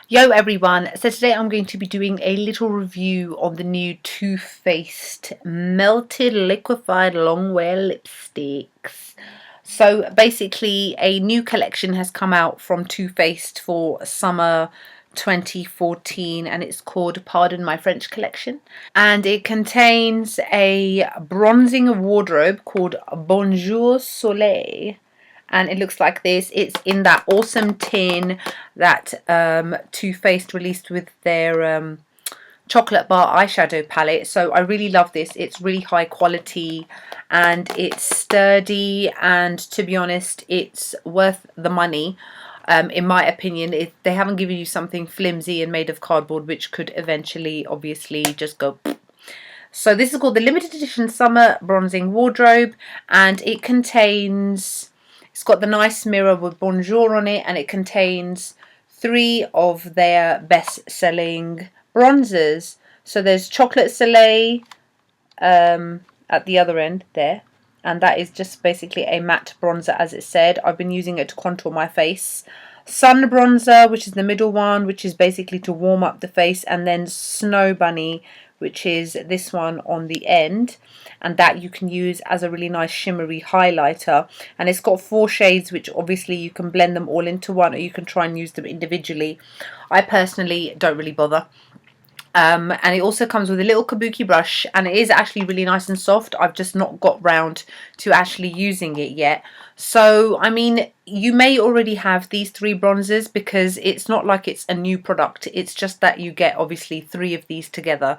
Yo everyone, so today I'm going to be doing a little review on the new Too Faced Melted Liquified Longwear Lipsticks. So basically a new collection has come out from Too Faced for summer 2014 and it's called Pardon My French collection. And it contains a bronzing wardrobe called Bonjour Soleil, and it looks like this. It's in that awesome tin that Too Faced released with their chocolate bar eyeshadow palette. So I really love this. It's really high quality and it's sturdy, and to be honest it's worth the money. In my opinion, they haven't given you something flimsy and made of cardboard, which could eventually obviously just go. So this is called the limited edition summer bronzing wardrobe, and it contains, it's got the nice mirror with Bonjour on it, and it contains 3 of their best-selling bronzers. So there's Chocolate Soleil at the other end there, and that is just basically a matte bronzer, as it said. I've been using it to contour my face. Sun bronzer, which is the middle one, which is basically to warm up the face, and then Snow Bunny, which is this one on the end, and that you can use as a really nice shimmery highlighter. And it's got 4 shades, which obviously you can blend them all into one, or you can try and use them individually. I personally don't really bother. And it also comes with a little kabuki brush, and it is actually really nice and soft. I've just not got round to actually using it yet. So I mean, you may already have these 3 bronzers, because it's not like it's a new product. It's just that you get obviously 3 of these together.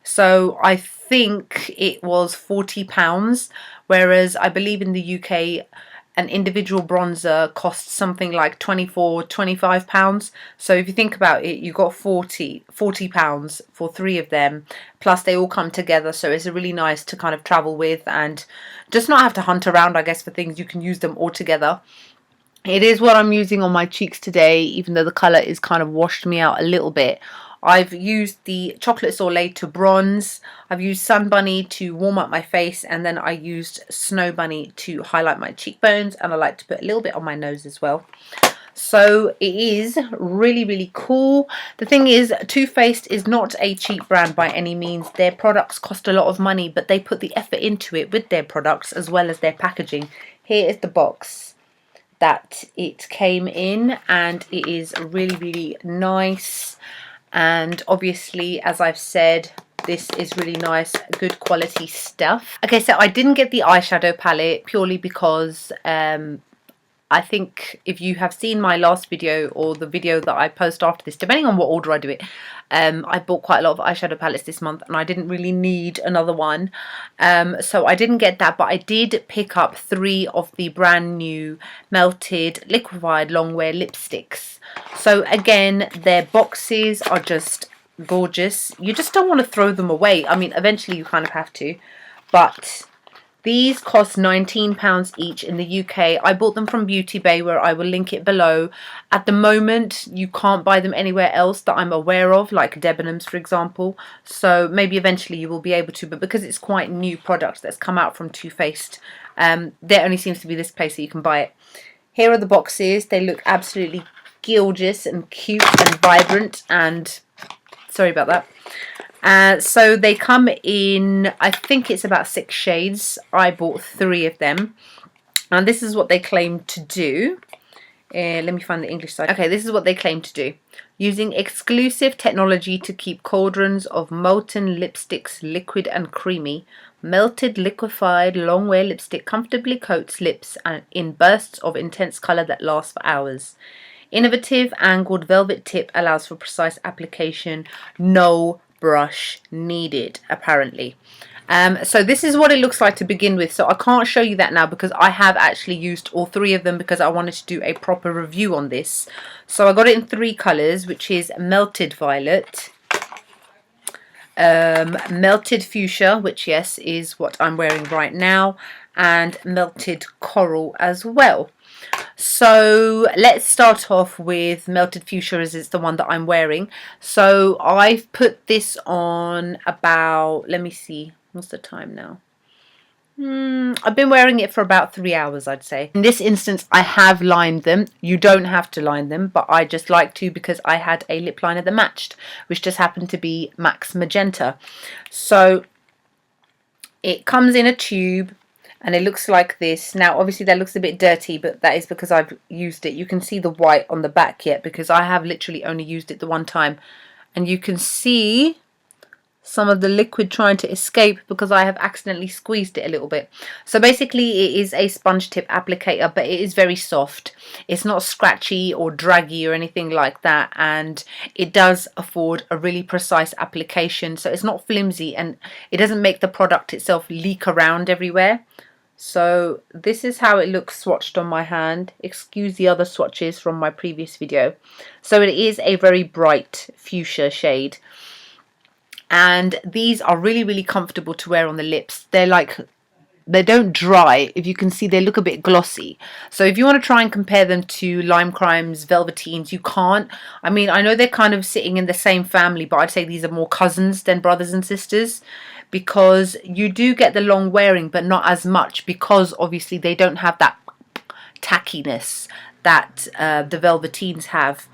So I think it was £40, whereas I believe in the UK an individual bronzer costs something like £24–25. So if you think about it, you got £40 for 3 of them, plus they all come together. So it's really nice to kind of travel with and just not have to hunt around, I guess, for things. You can use them all together. It is what I'm using on my cheeks today, even though the colour is kind of washed me out a little bit. I've used the Chocolate Soleil to bronze, I've used Sun Bunny to warm up my face, and then I used Snow Bunny to highlight my cheekbones, and I like to put a little bit on my nose as well. So it is really, really cool. The thing is, Too Faced is not a cheap brand by any means. Their products cost a lot of money, but they put the effort into it with their products as well as their packaging. Here is the box that it came in, and it is really, really nice. And obviously, as I've said, this is really nice, good quality stuff. Okay, so I didn't get the eyeshadow palette purely because I think if you have seen my last video or the video that I post after this, depending on what order I do it, I bought quite a lot of eyeshadow palettes this month and I didn't really need another one. So I didn't get that, but I did pick up 3 of the brand new Melted Liquified Longwear Lipsticks. So again, their boxes are just gorgeous. You just don't want to throw them away. I mean, eventually you kind of have to, but these cost £19 each in the UK. I bought them from Beauty Bay, where I will link it below. At the moment, you can't buy them anywhere else that I'm aware of, like Debenhams, for example. So maybe eventually you will be able to, but because it's quite new product that's come out from Too Faced, there only seems to be this place that you can buy it. Here are the boxes. They look absolutely gorgeous and cute and vibrant, and sorry about that. So they come in, I think it's about 6 shades. I bought 3 of them. And this is what they claim to do. Let me find the English side. Okay, this is what they claim to do. Using exclusive technology to keep cauldrons of molten lipsticks liquid and creamy, Melted Liquified Longwear Lipstick comfortably coats lips in bursts of intense colour that last for hours. Innovative angled velvet tip allows for precise application. No brush needed, apparently. So this is what it looks like to begin with. So I can't show you that now because I have actually used all 3 of them because I wanted to do a proper review on this. So I got it in 3 colours, which is Melted Violet, Melted Fuchsia, which yes is what I'm wearing right now, and Melted Coral as well. So let's start off with Melted Fuchsia, as it's the one that I'm wearing. So I've put this on about, let me see, what's the time now? I've been wearing it for about 3 hours, I'd say. In this instance, I have lined them. You don't have to line them, but I just like to because I had a lip liner that matched, which just happened to be Max Magenta. So it comes in a tube and it looks like this. Now, obviously that looks a bit dirty, but that is because I've used it. You can see the white on the back yet because I have literally only used it the one time. And you can see some of the liquid trying to escape because I have accidentally squeezed it a little bit. So basically it is a sponge tip applicator, but it is very soft. It's not scratchy or draggy or anything like that, and it does afford a really precise application, so it's not flimsy and it doesn't make the product itself leak around everywhere. So this is how it looks swatched on my hand. Excuse the other swatches from my previous video. So it is a very bright fuchsia shade. And these are really, really comfortable to wear on the lips. They're like, they don't dry. If you can see, they look a bit glossy. So if you want to try and compare them to Lime Crime's Velveteens, you can't. I mean, I know they're kind of sitting in the same family, but I'd say these are more cousins than brothers and sisters, because you do get the long wearing, but not as much, because obviously they don't have that tackiness that the Velveteens have.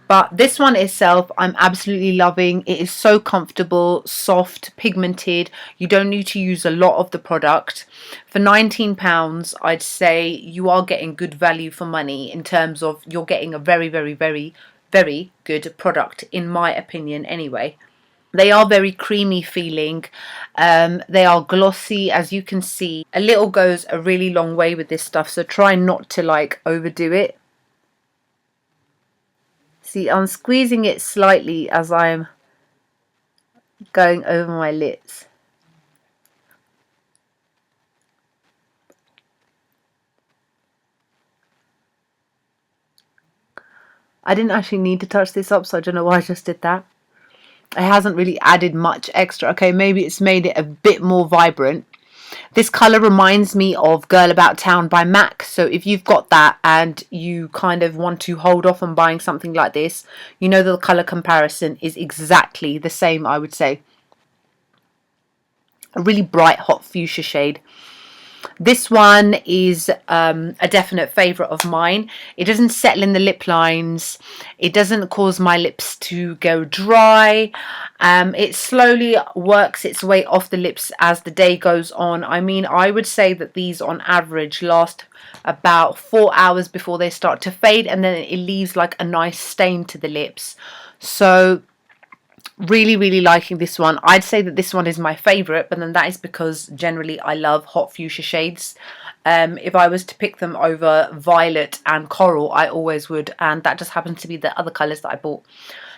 But this one itself, I'm absolutely loving. It is so comfortable, soft, pigmented. You don't need to use a lot of the product. For £19, I'd say you are getting good value for money in terms of you're getting a very, very, very, very good product, in my opinion anyway. They are very creamy feeling. They are glossy, as you can see. A little goes a really long way with this stuff, so try not to like overdo it. See, I'm squeezing it slightly as I'm going over my lips. I didn't actually need to touch this up, so I don't know why I just did that. It hasn't really added much extra. Okay, maybe it's made it a bit more vibrant. This colour reminds me of Girl About Town by MAC, so if you've got that and you kind of want to hold off on buying something like this, you know the colour comparison is exactly the same, I would say. A really bright hot fuchsia shade. This one is a definite favourite of mine. It doesn't settle in the lip lines. It doesn't cause my lips to go dry. It slowly works its way off the lips as the day goes on. I mean, I would say that these on average last about 4 hours before they start to fade, and then it leaves like a nice stain to the lips. So really, really liking this one. I'd say that this one is my favourite, but then that is because generally I love hot fuchsia shades. If I was to pick them over violet and coral, I always would, and that just happens to be the other colours that I bought.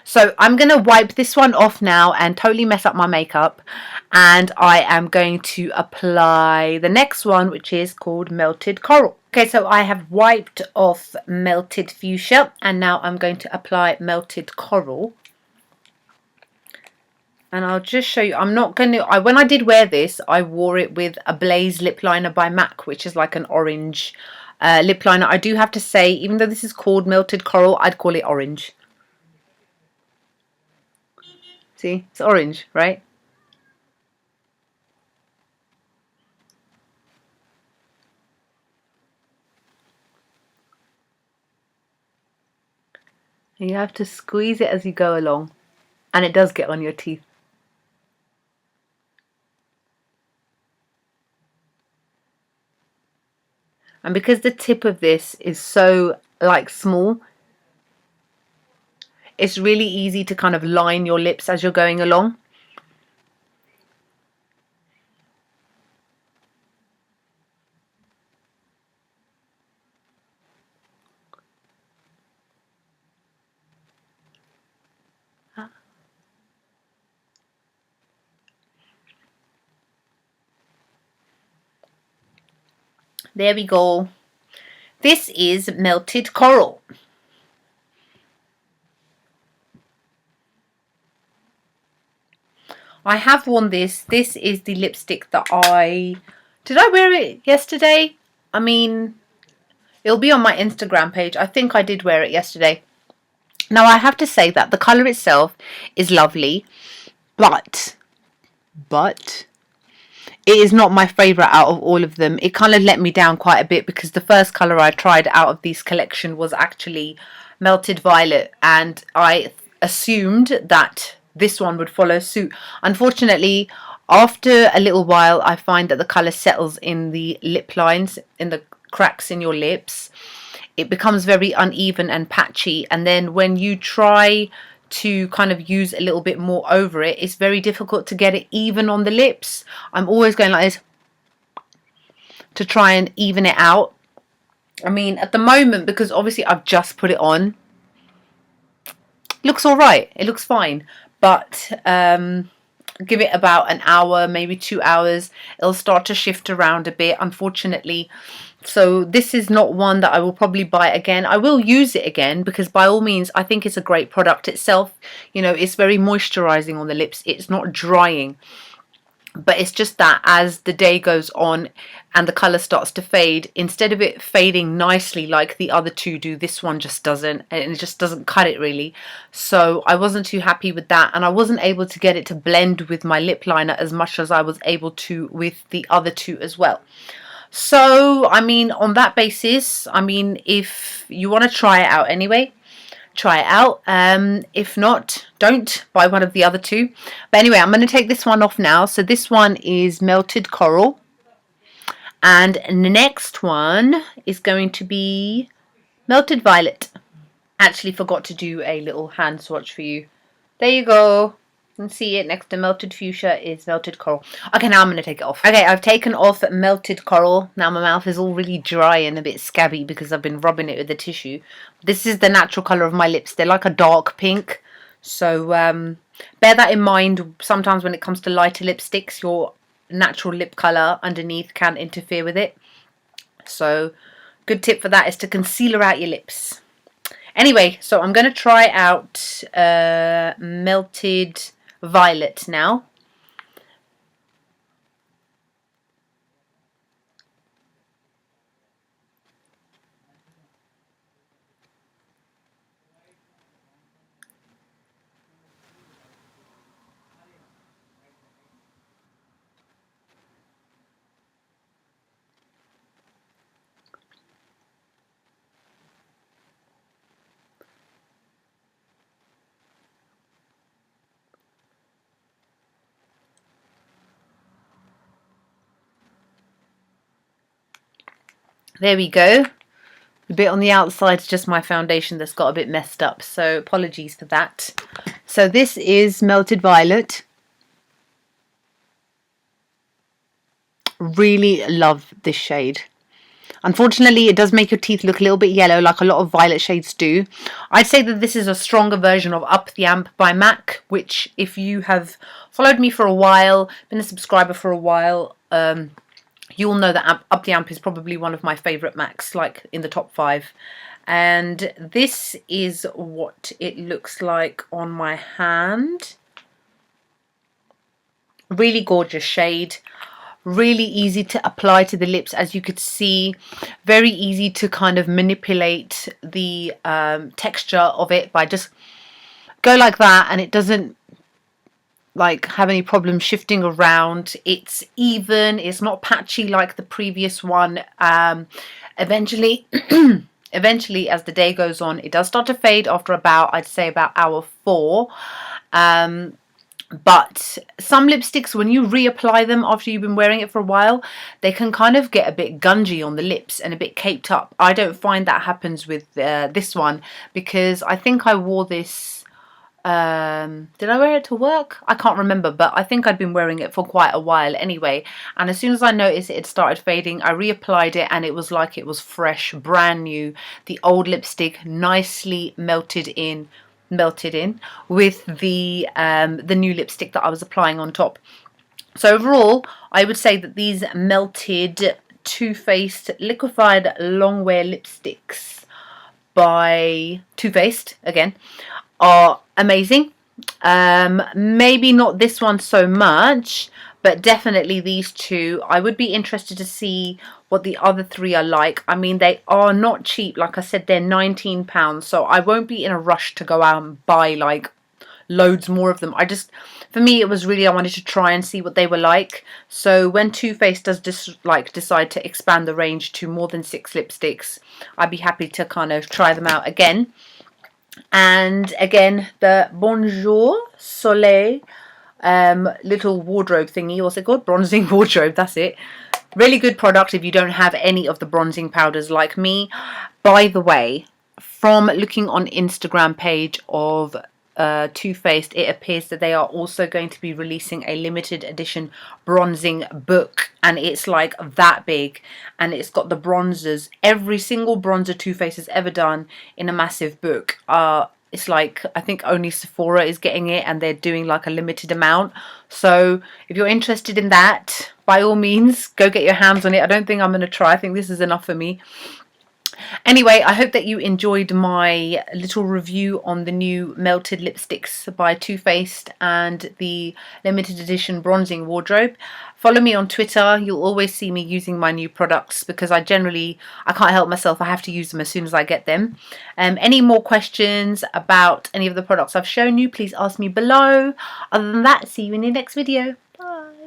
So I'm going to wipe this one off now and totally mess up my makeup, and I am going to apply the next one, which is called Melted Coral. Okay, so I have wiped off Melted Fuchsia, and now I'm going to apply Melted Coral. And I'll just show you. I'm not going to... when I did wear this, I wore it with a Blaze lip liner by MAC, which is like an orange lip liner. I do have to say, even though this is called Melted Coral, I'd call it orange. See? It's orange, right? And you have to squeeze it as you go along. And it does get on your teeth. And because the tip of this is so like small, it's really easy to kind of line your lips as you're going along. There we go. This is Melted Coral. I have worn this. This is the lipstick that did I wear it yesterday? I mean, it'll be on my Instagram page. I think I did wear it yesterday. Now, I have to say that the colour itself is lovely, but it is not my favourite out of all of them. It kind of let me down quite a bit because the first colour I tried out of this collection was actually Melted Violet, and I assumed that this one would follow suit. Unfortunately, after a little while, I find that the colour settles in the lip lines, in the cracks in your lips. It becomes very uneven and patchy, and then when you try to kind of use a little bit more over it, it's very difficult to get it even on the lips. I'm always going like this to try and even it out. I mean, at the moment, because obviously I've just put it on, it looks all right. It looks fine, but give it about an hour, maybe 2 hours, it'll start to shift around a bit, unfortunately. So this is not one that I will probably buy again. I will use it again because by all means I think it's a great product itself. You know, it's very moisturizing on the lips. It's not drying. But it's just that as the day goes on and the colour starts to fade, instead of it fading nicely like the other two do, this one just doesn't, and it just doesn't cut it really. So I wasn't too happy with that, and I wasn't able to get it to blend with my lip liner as much as I was able to with the other two as well. So, I mean, on that basis, I mean, if you want to try it out anyway, try it out. If not, don't buy one of the other two. But anyway, I'm going to take this one off now. So this one is Melted Coral, and the next one is going to be Melted Violet. Actually forgot to do a little hand swatch for you. There you go. You can see it next to Melted Fuchsia is Melted Coral. Okay, now I'm going to take it off. Okay, I've taken off Melted Coral. Now my mouth is all really dry and a bit scabby because I've been rubbing it with the tissue. This is the natural colour of my lips. They're like a dark pink. So bear that in mind. Sometimes when it comes to lighter lipsticks, your natural lip colour underneath can interfere with it. So good tip for that is to concealer out your lips. Anyway, so I'm going to try out Melted Violet now. There we go. The bit on the outside is just my foundation that's got a bit messed up, so apologies for that. So this is Melted Violet. Really love this shade. Unfortunately, it does make your teeth look a little bit yellow like a lot of violet shades do. I'd say that this is a stronger version of Up the Amp by MAC, which if you have followed me for a while, been a subscriber for a while, you'll know that Up the Amp is probably one of my favourite MACs, like in the top 5. And this is what it looks like on my hand. Really gorgeous shade. Really easy to apply to the lips, as you could see. Very easy to kind of manipulate the texture of it by just go like that, and it doesn't like have any problem shifting around. It's even, it's not patchy like the previous one. Eventually eventually as the day goes on, it does start to fade after about, I'd say about hour 4. But some lipsticks, when you reapply them after you've been wearing it for a while, they can kind of get a bit gungy on the lips and a bit caked up. I don't find that happens with this one, because I think I wore this, did I wear it to work? I can't remember, but I think I'd been wearing it for quite a while anyway. And as soon as I noticed it had started fading, I reapplied it and it was like it was fresh, brand new. The old lipstick nicely melted in with the new lipstick that I was applying on top. So overall, I would say that these melted Too Faced Liquified Longwear lipsticks by Too Faced, again, are amazing. Maybe not this one so much, but definitely these two. I would be interested to see what the other 3 are like. I mean, they are not cheap. Like I said, they're £19, so I won't be in a rush to go out and buy like loads more of them. For me, it was really, I wanted to try and see what they were like. So when Too Faced does decide to expand the range to more than 6 lipsticks, I'd be happy to kind of try them out again. And again, the Bonjour Soleil little wardrobe thingy, what's it called? Bronzing wardrobe, that's it. Really good product if you don't have any of the bronzing powders like me. By the way, from looking on Instagram page of Too Faced, it appears that they are also going to be releasing a limited edition bronzing book, and it's like that big, and it's got the bronzers, every single bronzer Too Faced has ever done, in a massive book. It's like, I think only Sephora is getting it, and they're doing like a limited amount. So if you're interested in that, by all means, go get your hands on it. I don't think I'm going to try. I think this is enough for me. Anyway, I hope that you enjoyed my little review on the new melted lipsticks by Too Faced and the limited edition bronzing wardrobe. Follow me on Twitter. You'll always see me using my new products because I can't help myself. I have to use them as soon as I get them. Any more questions about any of the products I've shown you, please ask me below. Other than that, see you in the next video.